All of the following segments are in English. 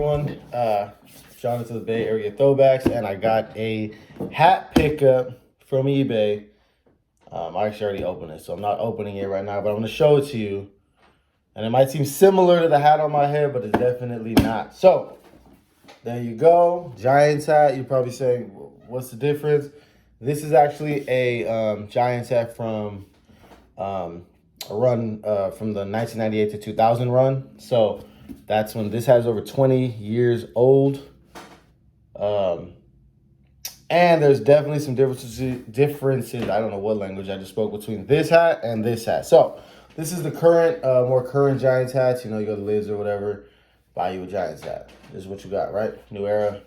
everyone. Jonathan to the Bay Area Throwbacks, and I got a hat pickup from eBay. I actually already opened it, so I'm not opening it right now, but I'm going to show it to you. And it might seem similar to the hat on my head, but it's definitely not. So, there you go. Giants hat. You're probably saying, what's the difference? This is actually a Giants hat from a run from the 1998 to 2000 run. So, that's when this has over 20 years old. And there's definitely some differences. I don't know what language I just spoke between this hat and this hat. So this is the current, more current Giants hats. You know, you go to Lids or whatever, buy you a Giants hat. This is what you got, right? New Era.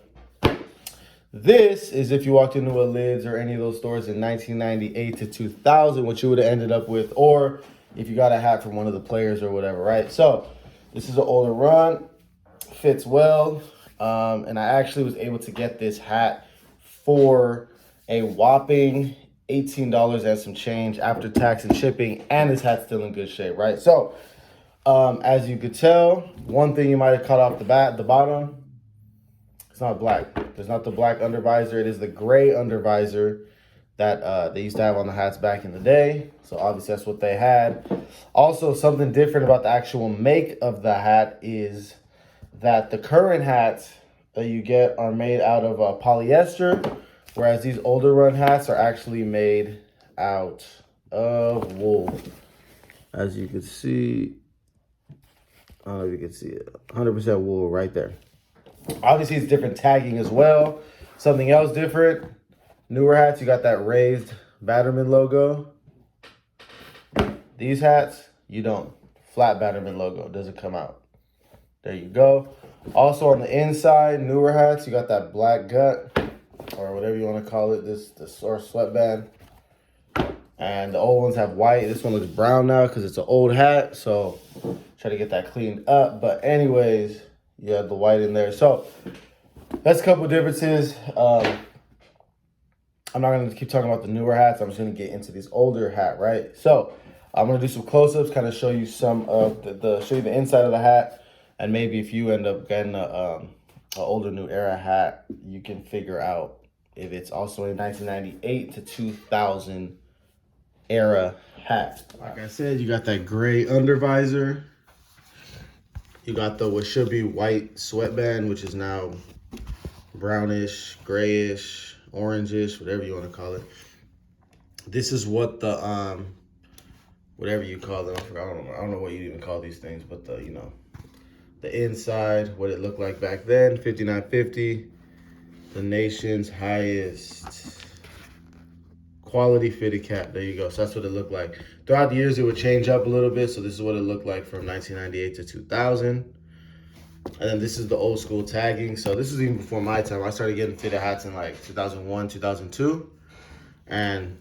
This is if you walked into a Lids or any of those stores in 1998 to 2000, what you would have ended up with, or if you got a hat from one of the players or whatever, right? So this is an older run, fits well, and I actually was able to get this hat for a whopping $18 and some change after tax and shipping, and this hat's still in good shape, right? So, as you could tell, one thing you might have caught off the bottom, it's not black. There's not the black undervisor. It is the gray undervisor that they used to have on the hats back in the day. So obviously that's what they had. Also, something different about the actual make of the hat is that the current hats that you get are made out of polyester, whereas these older run hats are actually made out of wool. As you can see, I don't know if you can see it, 100% wool right there. Obviously, it's different tagging as well. Something else different, newer hats, you got that raised Batterman logo. These hats, you don't. Flat Batterman logo doesn't come out. There you go. Also on the inside, newer hats, you got that black gut, or whatever you want to call it, this or sweatband. And the old ones have white. This one looks brown now because it's an old hat, so try to get that cleaned up. But anyways, you have the white in there. So that's a couple of differences. I'm not going to keep talking about the newer hats. I'm just going to get into this older hat, right? So I'm going to do some close-ups, kind of show you some of show you the inside of the hat. And maybe if you end up getting a older New Era hat, you can figure out if it's also a 1998 to 2000 era hat. Like I said, you got that gray undervisor. You got what should be white sweatband, which is now brownish, grayish, orangish, whatever you want to call it. This is what the whatever you call them. I don't know what you even call these things, but the inside, what it looked like back then, 5950, the nation's highest quality fitted cap. There you go. So that's what it looked like. Throughout the years, it would change up a little bit. So this is what it looked like from 1998 to 2000. And then this is the old school tagging. So this is even before my time. I started getting fitted hats in like 2001, 2002. And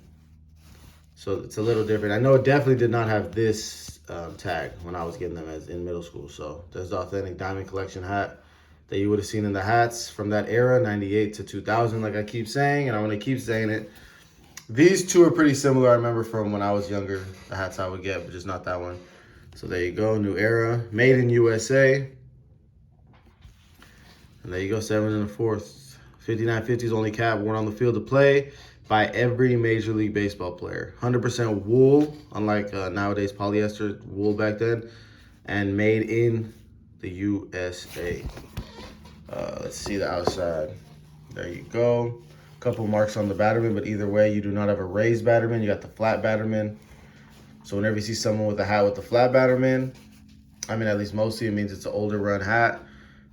so it's a little different. I know it definitely did not have this tag when I was getting them as in middle school. So there's the authentic Diamond Collection hat that you would have seen in the hats from that era, 98 to 2000, like I keep saying, and I'm going to keep saying it. These two are pretty similar. I remember from when I was younger, the hats I would get, but just not that one. So there you go, New Era, made in USA. And there you go, 7 1/4. 5950's only cap worn on the field to play by every Major League Baseball player. 100% wool, unlike nowadays polyester wool back then, and made in the USA. Let's see the outside. There you go. Couple marks on the Batterman, but either way, you do not have a raised Batterman. You got the flat Batterman. So whenever you see someone with a hat with the flat Batterman, I mean, at least mostly it means it's an older run hat.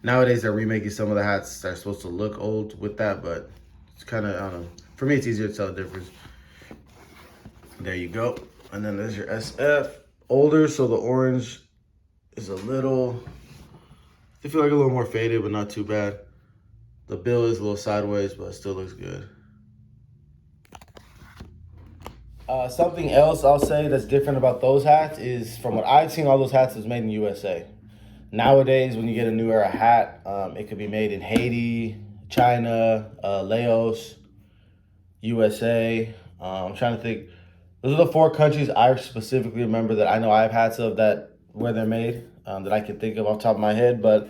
Nowadays, they're remaking some of the hats that are supposed to look old with that, but it's kind of, I don't know. For me, it's easier to tell the difference. There you go. And then there's your SF. Older, so the orange is a little, I feel like a little more faded, but not too bad. The bill is a little sideways, but it still looks good. Something else I'll say that's different about those hats is, from what I've seen, all those hats is made in USA. Nowadays, when you get a New Era hat, it could be made in Haiti, China, Laos, USA. I'm trying to think. Those are the 4 countries I specifically remember that I know I have hats of that where they're made, that I can think of off the top of my head. But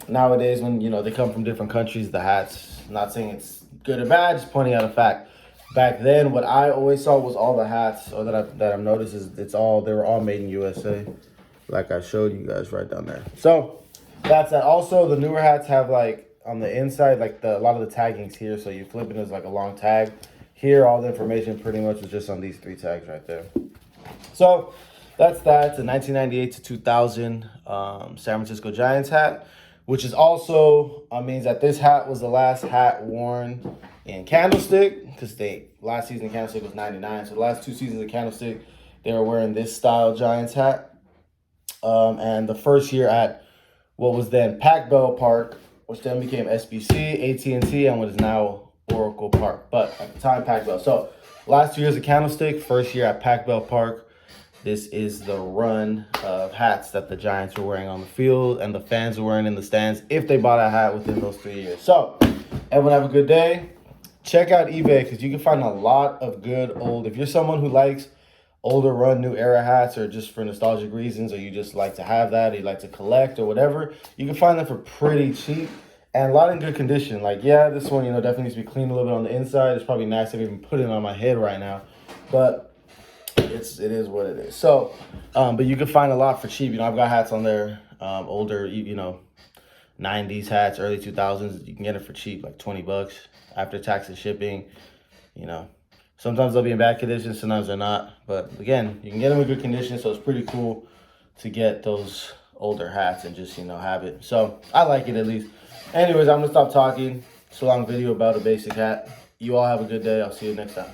nowadays when, you know, they come from different countries, the hats, not saying it's good or bad, just pointing out a fact. Back then, what I always saw was all the hats, or that I've noticed is they were all made in USA, like I showed you guys right down there. So that's that. Also, the newer hats have like on the inside, like a lot of the tagging's here, so you flip it as like a long tag. Here, all the information pretty much is just on these 3 tags right there. So that's that. It's a 1998 to 2000 San Francisco Giants hat, which is also means that this hat was the last hat worn in Candlestick, because last season Candlestick was 99. So the last 2 seasons of Candlestick, they were wearing this style Giants hat. And the first year at what was then Pac Bell Park, which then became SBC, AT&T, and what is now Oracle Park. But at the time, Pac Bell. So last 2 years of Candlestick, first year at Pac Bell Park. This is the run of hats that the Giants were wearing on the field and the fans were wearing in the stands if they bought a hat within those 3 years. So everyone have a good day. Check out eBay because you can find a lot of good old, if you're someone who likes older run new era hats or just for nostalgic reasons, or you just like to have that, or you like to collect or whatever, you can find them for pretty cheap and a lot in good condition. Like, yeah, this one, you know, definitely needs to be cleaned a little bit on the inside. It's probably nice to even put it on my head right now, but it is what it is. So, but you can find a lot for cheap. You know, I've got hats on there, older, you know, 90s hats, early 2000s. You can get it for cheap, like $20 after tax and shipping. You know, sometimes they'll be in bad condition, sometimes they're not. But again, you can get them in good condition, so it's pretty cool to get those older hats and just, you know, have it. So I like it at least. Anyways, I'm gonna stop talking. It's a long video about a basic hat. You all have a good day. I'll see you next time.